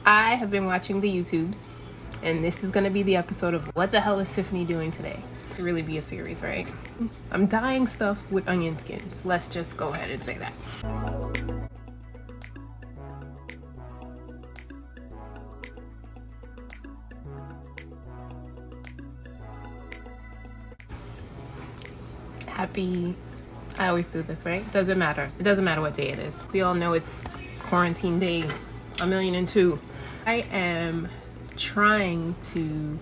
I have been watching the YouTubes, and this is going to be the episode of What the Hell is Tiffany Doing Today? To really be a series, right? I'm dyeing stuff with onion skins. Let's just go ahead and say that. I always do this, right? Doesn't matter. It doesn't matter what day it is. We all know it's quarantine day 1,000,002. I am trying to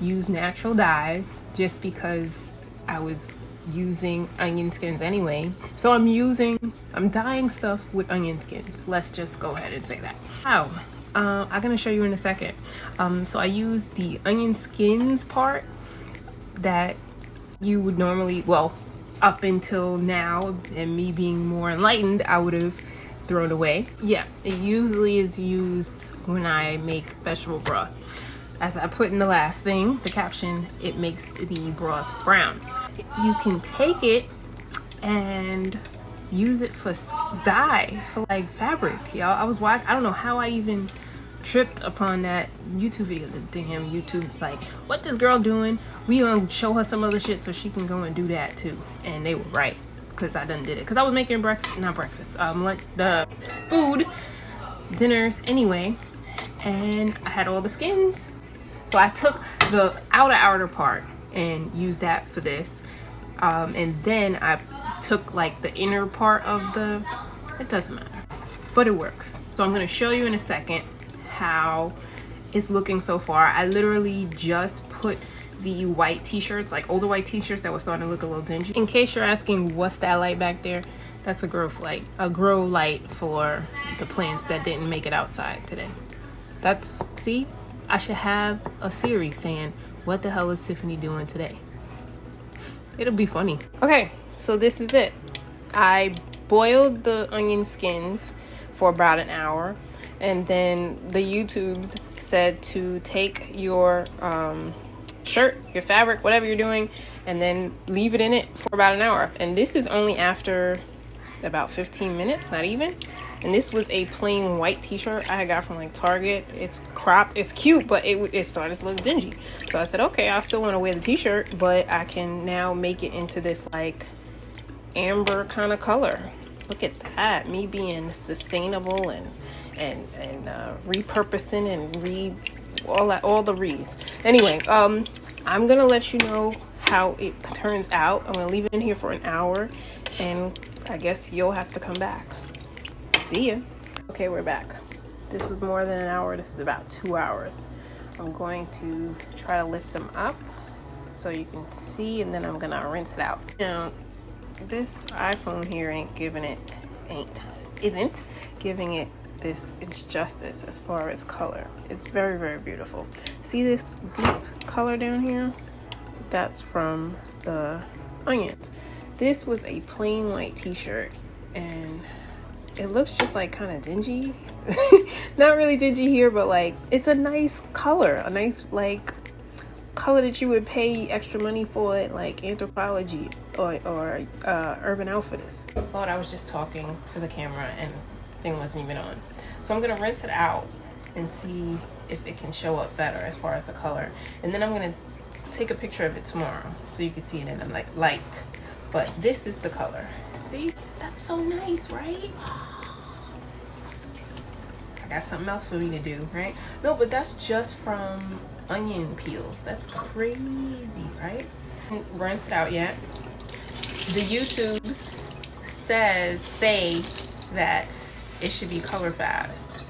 use natural dyes just because I was using onion skins anyway. So I'm dyeing stuff with onion skins. Let's just go ahead and say that. How? I'm gonna show you in a second. So I use the onion skins part that you would normally, well, up until now and me being more enlightened, I would have thrown away. Yeah, it usually is used when I make vegetable broth. As I put in the last thing, the caption, it makes the broth brown. You can take it and use it for dye, for like fabric, y'all. I don't know how I even tripped upon that YouTube video. The damn YouTube, like, what this girl doing? We gonna show her some other shit so she can go and do that too. And they were right, because I done did it. Because I was making the food, dinners anyway, and I had all the skins. So I took the outer part and used that for this. And then I took like the inner part of it doesn't matter, but it works. So I'm gonna show you in a second how it's looking so far. I literally just put the white t-shirts, like older white t-shirts that were starting to look a little dingy. In case you're asking what's that light back there, that's a grow light for the plants that didn't make it outside today. See, I should have a series saying, what the hell is Tiffany doing today? It'll be funny. Okay, so this is it. I boiled the onion skins for about an hour, and then the YouTubes said to take your shirt, your fabric, whatever you're doing, and then leave it in it for about an hour. And this is only after about 15 minutes, not even. And this was a plain white t-shirt I got from like Target. It's cropped, it's cute, but it started to look dingy. So I said, okay, I still want to wear the t-shirt, but I can now make it into this like amber kind of color. Look at that, me being sustainable and repurposing and all the re's. Anyway, I'm gonna let you know how it turns out. I'm gonna leave it in here for an hour, and I guess you'll have to come back. See ya. Okay, we're back. This was more than an hour. This is about 2 hours. I'm going to try to lift them up so you can see, and then I'm gonna rinse it out. Now, this iPhone here isn't giving it its justice as far as color. It's very, very beautiful. See this deep color down here? That's from the onions. This was a plain white t-shirt, and it looks just like kind of dingy. Not really dingy here, but like it's a nice color, a nice like color that you would pay extra money for at like Anthropology or Urban Outfitters. Lord, I was just talking to the camera and the thing wasn't even on. So I'm gonna rinse it out and see if it can show up better as far as the color. And then I'm gonna take a picture of it tomorrow so you can see it in like light. But this is the color. See? That's so nice, right? I got something else for me to do, right? No, but that's just from onion peels. That's crazy, right? Rinsed it out yet. The YouTubes say that it should be color fast.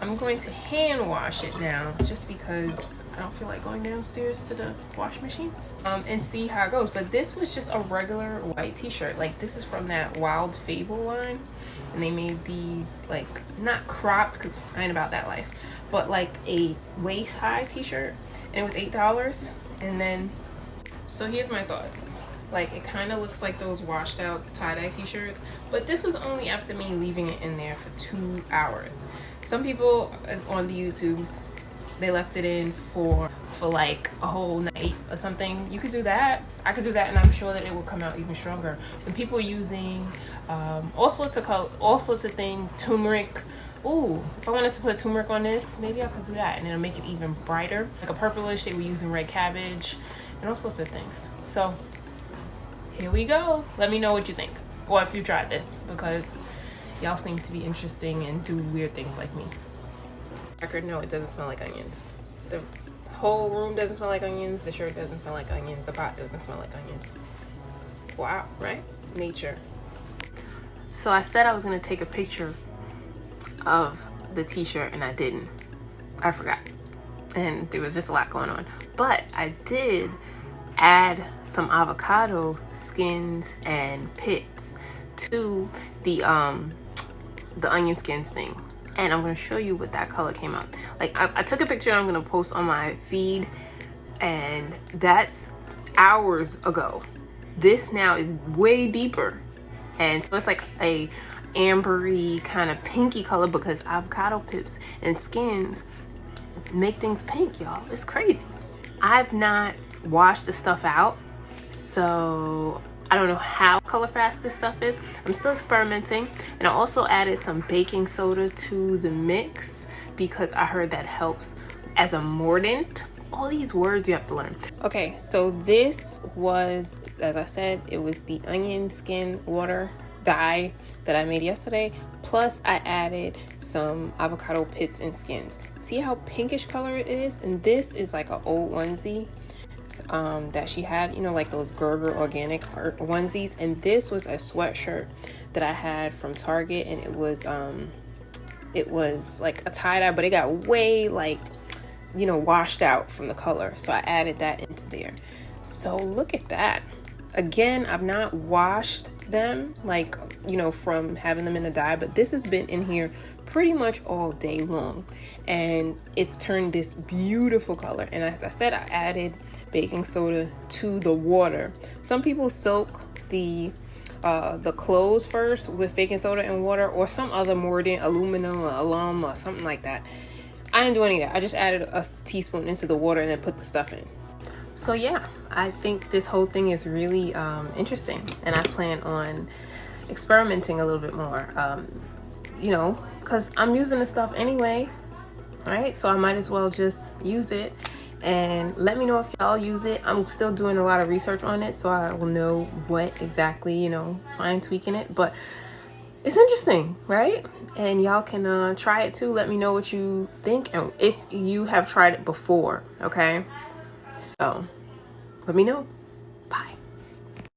I'm going to hand wash it now just because I don't feel like going downstairs to the wash machine and see how it goes. But this was just a regular white t-shirt. Like, this is from that Wild Fable line, and they made these like not cropped, because I ain't about that life, but like a waist high t-shirt, and it was $8. And then, so here's my thoughts. Like, it kind of looks like those washed out tie-dye t-shirts, but this was only after me leaving it in there for 2 hours. Some people on the YouTubes, they left it in for like a whole night or something. You could do that. I could do that, and I'm sure that it will come out even stronger. When people are using all sorts of things, turmeric, Ooh, if I wanted to put turmeric on this, maybe I could do that and it'll make it even brighter. Like a purplish, they were using red cabbage and all sorts of things. So here we go. Let me know what you think, or if you tried this, because y'all seem to be interesting and do weird things like me. Record, no, it doesn't smell like onions. The whole room doesn't smell like onions. The shirt doesn't smell like onions. The pot doesn't smell like onions. Wow, right? Nature. So I said I was gonna take a picture of the t-shirt and I didn't. I forgot. And there was just a lot going on. But I did add some avocado skins and pits to the onion skins thing. And I'm gonna show you what that color came out. Like I took a picture and I'm gonna post on my feed, and that's hours ago. This now is way deeper. And so it's like a ambery kind of pinky color, because avocado pips and skins make things pink, y'all. It's crazy. I've not washed the stuff out, so I don't know how color fast this stuff is. I'm still experimenting. And I also added some baking soda to the mix because I heard that helps as a mordant. All these words you have to learn. Okay, so this was, as I said, it was the onion skin water dye that I made yesterday. Plus I added some avocado pits and skins. See how pinkish color it is? And this is like an old onesie that she had, you know, like those Gerber organic onesies. And this was a sweatshirt that I had from Target, and it was like a tie-dye, but it got way, like, you know, washed out from the color. So I added that into there. So look at that. Again, I've not washed them, like, you know, from having them in the dye, but this has been in here pretty much all day long, and it's turned this beautiful color. And as I said, I added baking soda to the water. Some people soak the clothes first with baking soda and water, or some other mordant, aluminum or alum or something like that. I didn't do any of that. I just added a teaspoon into the water and then put the stuff in. So yeah, I think this whole thing is really interesting, and I plan on experimenting a little bit more, you know, because I'm using this stuff anyway, right? So I might as well just use it. And let me know if y'all use it. I'm still doing a lot of research on it, so I will know what exactly, you know, fine tweaking it. But it's interesting, right? And y'all can try it too. Let me know what you think, and if you have tried it before, okay? So let me know.